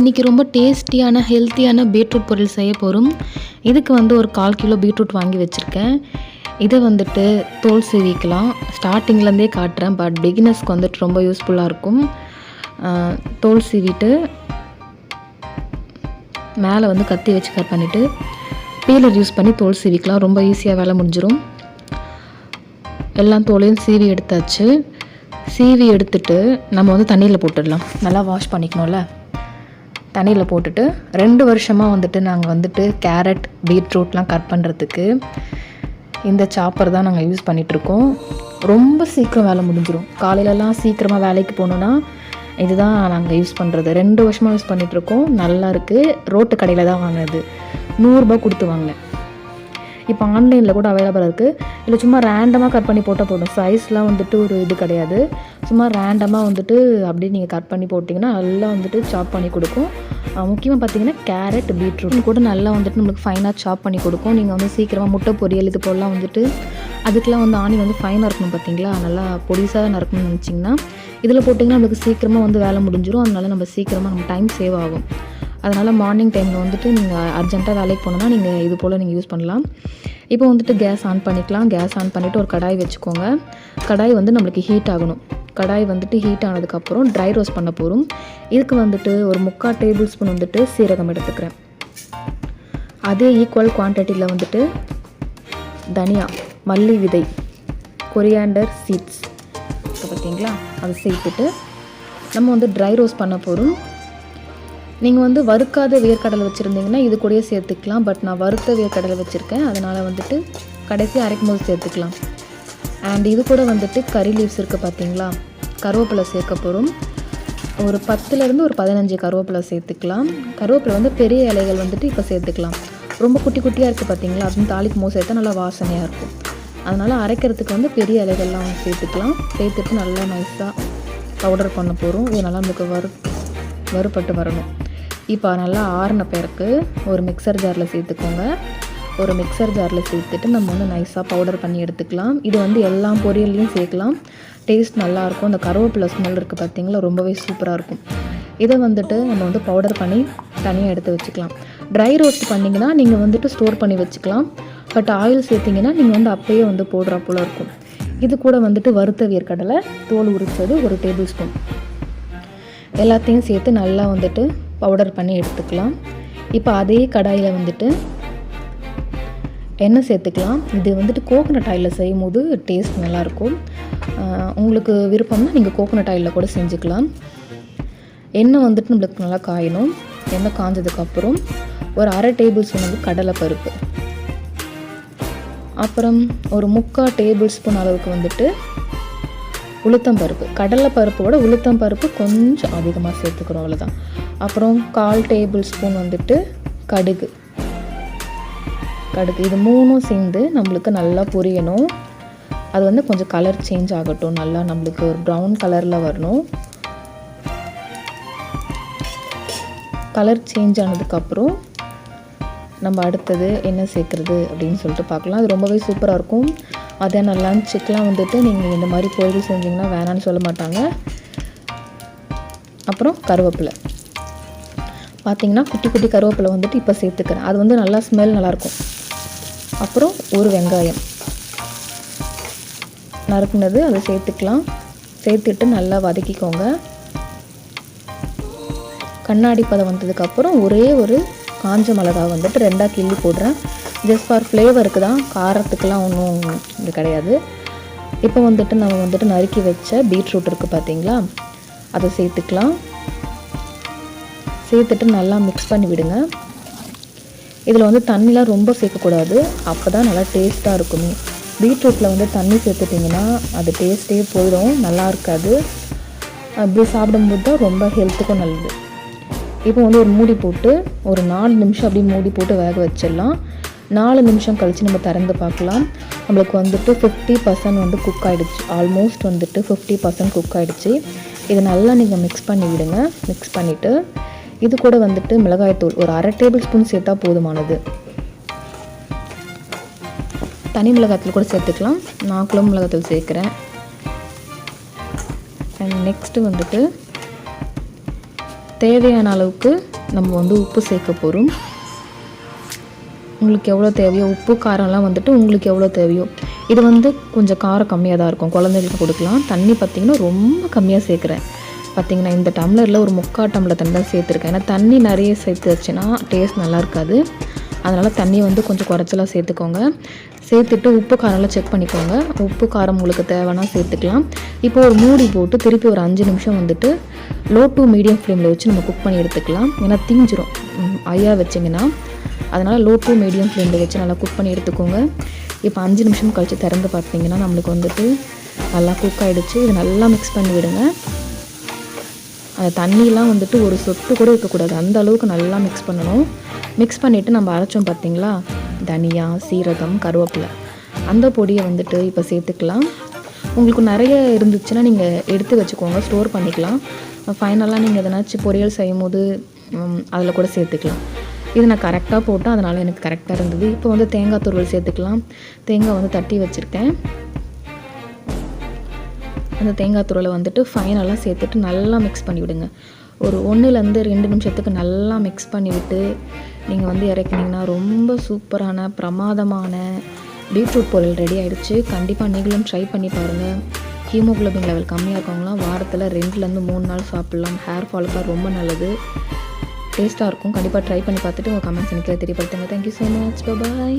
இன்றைக்கி ரொம்ப டேஸ்டியான ஹெல்த்தியான பீட்ரூட் பொரியல் செய்ய போகிறோம். இதுக்கு ஒரு 1/4 கிலோ பீட்ரூட் வாங்கி வச்சுருக்கேன். இதை தோல் சீவிக்கலாம். ஸ்டார்டிங்லேருந்தே காட்டுறேன், பட் பிகினர்ஸ்க்கு ரொம்ப யூஸ்ஃபுல்லாக இருக்கும். தோல் சீவிட்டு மேலே கத்தி வச்சு கட் பண்ணிவிட்டு பீலர் யூஸ் பண்ணி தோல் சீவிக்கலாம். ரொம்ப ஈஸியாக வேலை முடிஞ்சிடும். எல்லா தோலையும் சீவி எடுத்தாச்சு. சீவி எடுத்துட்டு நம்ம தண்ணியில் போட்டுடலாம். நல்லா வாஷ் பண்ணிக்கணும்ல. தண்ணியில் போட்டுட்டு 2 வருஷமாக நாங்கள் கேரட் பீட்ரூட்லாம் கட் பண்ணுறதுக்கு இந்த சாப்பர் தான் நாங்கள் யூஸ் பண்ணிகிட்ருக்கோம். ரொம்ப சீக்கிரம் வேலை முடிஞ்சிடும். காலையிலலாம் சீக்கிரமாக வேலைக்கு போகணுன்னா இதுதான் நாங்கள் யூஸ் பண்ணுறது. 2 வருஷமாக யூஸ் பண்ணிகிட்ருக்கோம். நல்லா இருக்குது. ரோட்டு கடையில் தான் வாங்கினது. 100 ரூபா கொடுத்து வாங்கினேன். இப்போ ஆன்லைனில் கூட அவைலபிளாக இருக்குது. இல்லை சும்மா ரேண்டமாக கட் பண்ணி போட்டால் போதும். சைஸ்லாம் ஒரு இது கிடையாது. சும்மா ரேண்டமாக அப்படியே நீங்கள் கட் பண்ணி போட்டிங்கன்னா நல்லா சாப் பண்ணி கொடுக்கும். முக்கியமாக பார்த்தீங்கன்னா கேரட் பீட்ரூட் கூட நல்லா நம்மளுக்கு ஃபைனாக சாப் பண்ணி கொடுக்கும். நீங்கள் சீக்கிரமாக முட்டை பொரியல் இது போடலாம் அதுக்கெலாம் ஆணி ஃபைனாக இருக்கணும். பார்த்தீங்களா, நல்லா பொடிசாக நறுக்கணும்னு நினச்சிங்கன்னா இதில் போட்டிங்கன்னா நம்மளுக்கு சீக்கிரமாக வேலை முடிஞ்சிடும். அதனால நம்ம சீக்கிரமாக நம்ம டைம் சேவ் ஆகும். அதனால் மார்னிங் டைமில் நீங்கள் அர்ஜென்ட்டாக வேலைக்கு போனோன்னா நீங்கள் இது போல் நீங்கள் யூஸ் பண்ணலாம். இப்போ கேஸ் ஆன் பண்ணிக்கலாம். கேஸ் ஆன் பண்ணிவிட்டு ஒரு கடாய் வச்சுக்கோங்க. கடாய் நம்மளுக்கு ஹீட் ஆகணும். கடாய் ஹீட் ஆனதுக்கப்புறம் ட்ரை ரோஸ்ட் பண்ண போகிறோம். இதுக்கு ஒரு 3/4 டேபிள் ஸ்பூன் சீரகம் எடுத்துக்கிறேன். அதே ஈக்குவல் குவான்டிட்டியில் தனியா, மல்லி விதை, கொரியாண்டர் சீட்ஸ் பார்த்தீங்களா, அதை சேர்த்துட்டு நம்ம ட்ரை ரோஸ்ட் பண்ண போகிறோம். நீங்கள் வறுக்காத வேர்க்கடலை வச்சுருந்தீங்கன்னா இது கூடயே சேர்த்துக்கலாம். பட் நான் வறுத்த வேர்க்கடலை வச்சுருக்கேன். அதனால் கடைசி அரைக்கும் போது சேர்த்துக்கலாம். அண்ட் இது கூட கறி லீவ்ஸ் இருக்குது பார்த்தீங்களா, கருவேப்பிலை சேர்க்க போகிறோம். ஒரு 10லேருந்து ஒரு 15 கருவேப்பிலை சேர்த்துக்கலாம். கருவேப்பிலை பெரிய இலைகள் இப்போ சேர்த்துக்கலாம். ரொம்ப குட்டி குட்டியாக இருக்குது பார்த்தீங்களா, அப்படின்னு தாளிக்கும் போது சேர்த்தா நல்லா வாசனையாக இருக்கும். அதனால் அரைக்கிறதுக்கு பெரிய இலைகள்லாம் சேர்த்துக்கலாம். சேர்த்துட்டு நல்லா நைஸாக பவுடர் பண்ண போகிறோம். இது நல்லா நமக்கு வறுபட்டு வரணும். இப்போ நல்லா ஆறின பிறகு ஒரு மிக்சர் ஜாரில் சேர்த்துக்கோங்க. ஒரு மிக்சர் ஜாரில் சேர்த்துட்டு நம்ம நைஸாக பவுடர் பண்ணி எடுத்துக்கலாம். இது எல்லா பொரியல்லையும் சேர்க்கலாம். டேஸ்ட் நல்லாயிருக்கும். அந்த கருவேப்பிலை ஸ்மெல் இருக்குது பார்த்தீங்களா, ரொம்பவே சூப்பராக இருக்கும். இதை நம்ம பவுடர் பண்ணி தனியாக எடுத்து வச்சுக்கலாம். ட்ரை ரோஸ்ட் பண்ணிங்கன்னா நீங்கள் ஸ்டோர் பண்ணி வச்சுக்கலாம். பட் ஆயில் சேர்த்திங்கன்னா நீங்கள் அப்போயே போடுறா போல் இருக்கும். இது கூட வறுத்த வேர்க்கடலை தோல் உரித்தது 1 டேபிள் ஸ்பூன் எல்லாத்தையும் சேர்த்து நல்லா பவுடர் பண்ணி எடுத்துக்கலாம். இப்போ அதே கடாயில் எண்ணெய் சேர்த்துக்கலாம். இது கோகனட் ஆயிலில் செய்யும் போது டேஸ்ட் நல்லாயிருக்கும். உங்களுக்கு விருப்பம்னா நீங்கள் கோகனட் ஆயிலில் கூட செஞ்சுக்கலாம். எண்ணெய் நம்மளுக்கு நல்லா காயணும். எண்ணெய் காஞ்சதுக்கப்புறம் ஒரு 1/2 டேபிள் ஸ்பூன் கடலை பருப்பு, அப்புறம் ஒரு 3/4 டேபிள் ஸ்பூன் அளவுக்கு உளுத்தம் பருப்பு. கடலை பருப்போட உளுத்தம் பருப்பு கொஞ்சம் அதிகமாக சேர்த்துக்கிறோம், அவ்வளோதான். அப்புறம் 1/4 டேபிள் ஸ்பூன் கடுகு. இது 3ம் சேர்ந்து நம்மளுக்கு நல்லா பொரியணும். அது கொஞ்சம் கலர் சேஞ்ச் ஆகட்டும். நல்லா நம்மளுக்கு ஒரு ப்ரௌன் கலரில் வரணும். கலர் சேஞ்ச் ஆனதுக்கப்புறம் நம்ம அடுத்தது என்ன சேர்க்குறது அப்படின்னு சொல்லிட்டு பார்க்கலாம். அது ரொம்பவே சூப்பராக இருக்கும். மத்தியானம் லஞ்சுக்கெலாம் நீங்கள் இந்த மாதிரி பொரியல் செஞ்சிங்கன்னா வேணான்னு சொல்ல மாட்டாங்க. அப்புறம் கருவேப்பிலை பார்த்திங்கன்னா குட்டி குட்டி கருவேப்பிலை இப்போ சேர்த்துக்கிறேன். அது நல்லா ஸ்மெல் நல்லாயிருக்கும். அப்புறம் ஒரு வெங்காயம் நறுக்குனது அதை சேர்த்துக்கலாம். சேர்த்துட்டு நல்லா வதக்கிக்கோங்க. கண்ணாடி பதம் வந்ததுக்கப்புறம் ஒரே ஒரு காஞ்ச மிளகா 2ஆக கிள்ளி போடுறேன். ஜஸ்ட் ஃபார் ஃப்ளேவருக்கு தான், காரத்துக்கெலாம் ஒன்றும் இது கிடையாது. இப்போ நம்ம நறுக்கி வச்ச பீட்ரூட் இருக்குது பார்த்தீங்களா, அதை சேர்த்துக்கலாம். சேர்த்துட்டு நல்லா மிக்ஸ் பண்ணி விடுங்க. இதில் தண்ணிலாம் ரொம்ப சேர்க்கக்கூடாது. அப்போ தான் நல்லா டேஸ்ட்டாக இருக்குமே. பீட்ரூட்டில் தண்ணி சேர்த்துட்டிங்கன்னா அது டேஸ்ட்டே போயிடும், நல்லா இருக்காது. அப்படி சாப்பிடும்போது தான் ரொம்ப ஹெல்த்துக்கும் நல்லது. இப்போ ஒரு மூடி போட்டு ஒரு 4 நிமிஷம் அப்படியே மூடி போட்டு வேக வச்சிடலாம். 4 நிமிஷம் கழித்து நம்ம திறந்து பார்க்கலாம். நம்மளுக்கு 50% குக் ஆகிடுச்சு. ஆல்மோஸ்ட் 50% குக் ஆகிடுச்சு. இதை நல்லா நீங்கள் மிக்ஸ் பண்ணி விடுங்க. மிக்ஸ் பண்ணிவிட்டு இது கூட மிளகாய்த்தூள் ஒரு 1/2 டேபிள் ஸ்பூன் சேர்த்தா போதுமானது. தனி மிளகாய்த்தூள் கூட சேர்த்துக்கலாம். நான் குழம்பு மிளகாய்த்தூள் சேர்க்குறேன். அண்ட் நெக்ஸ்ட்டு தேவையான அளவுக்கு நம்ம வந்து உப்பு சேர்க்க போகிறோம். உங்களுக்கு எவ்வளோ தேவையோ உப்பு காரம்லாம் வந்துட்டு உங்களுக்கு எவ்வளோ தேவையோ. இது வந்து கொஞ்சம் காரம் கம்மியாக தான் இருக்கும், குழந்தைங்களுக்கு கொடுக்கலாம். தண்ணி பார்த்திங்கன்னா ரொம்ப கம்மியாக சேர்க்குறேன். பார்த்திங்கன்னா இந்த டம்ளரில் ஒரு 3/4 டம்ளர் தண்ணி தான் சேர்த்துருக்கேன். ஏன்னா தண்ணி நிறைய சேர்த்து வச்சுன்னா டேஸ்ட் நல்லா இருக்காது. அதனால் தண்ணியை வந்து கொஞ்சம் குறைச்சலாக சேர்த்துக்கோங்க. சேர்த்துட்டு உப்பு காரம்லாம் செக் பண்ணிக்கோங்க. உப்பு காரம் உங்களுக்கு தேவைன்னா சேர்த்துக்கலாம். இப்போ ஒரு மூடி போட்டு திருப்பி ஒரு 5 நிமிஷம் வந்துட்டு லோ டு மீடியம் ஃப்ளேமில் வச்சு நம்ம குக் பண்ணி எடுத்துக்கலாம். ஏன்னா தீஞ்சிரும் ஐயா வச்சிங்கன்னா. அதனால் லோ டு மீடியம் ஃப்ளேமில் வச்சு நல்லா குக் பண்ணி எடுத்துக்கோங்க. இப்போ 5 நிமிஷம் கழித்து திறந்து பார்த்தீங்கன்னா நம்மளுக்கு வந்துட்டு நல்லா குக் ஆகிடுச்சு. இது நல்லா மிக்ஸ் பண்ணி விடுங்க. அந்த தண்ணியெலாம் வந்துட்டு ஒரு சொட்டு கூட இருக்கக்கூடாது, அந்த அளவுக்கு நல்லா மிக்ஸ் பண்ணணும். மிக்ஸ் பண்ணிவிட்டு நம்ம அரைச்சோம் பார்த்திங்களா, தனியா, சீரகம், கருவேப்பிலை, அந்த பொடியை வந்துட்டு இப்போ சேர்த்துக்கலாம். உங்களுக்கு நிறைய இருந்துச்சுன்னா நீங்கள் எடுத்து வச்சுக்கோங்க, ஸ்டோர் பண்ணிக்கலாம். ஃபைனலாக நீங்கள் எதனாச்சும் பொரியல் செய்யும் போது அதில் கூட சேர்த்துக்கலாம். இது நான் கரெக்டாக போட்டேன், அதனால் எனக்கு கரெக்டாக இருந்தது. இப்போ வந்து தேங்காய் துருவல் சேர்த்துக்கலாம். தேங்காய் வந்து தட்டி வச்சுருக்கேன். அந்த தேங்காய் துருவலை வந்துட்டு ஃபைனலாக சேர்த்துட்டு நல்லா மிக்ஸ் பண்ணி விடுங்க. ஒரு 1லேருந்து 2 நிமிஷத்துக்கு நல்லா மிக்ஸ் பண்ணிவிட்டு நீங்கள் வந்து இறக்குனீங்கன்னா ரொம்ப சூப்பரான பிரமாதமான பீட்ரூட் பொரியல் ரெடி ஆகிடுச்சு. கண்டிப்பாக நீங்களும் ட்ரை பண்ணி பாருங்கள். ஹீமோகுளோபின் லெவல் கம்மியாக இருக்கவங்களாம் வாரத்தில் 2லேருந்து 3 நாள் சாப்பிட்லாம். ஹேர் ஃபாலுக்கு ரொம்ப நல்லது, டேஸ்ட்டாக இருக்கும். கண்டிப்பாக ட்ரை பண்ணி பார்த்துட்டு உங்கள் கமெண்ட்ஸ் எனக்கு தெரியப்படுத்துங்க. Thank you so much. பாய்.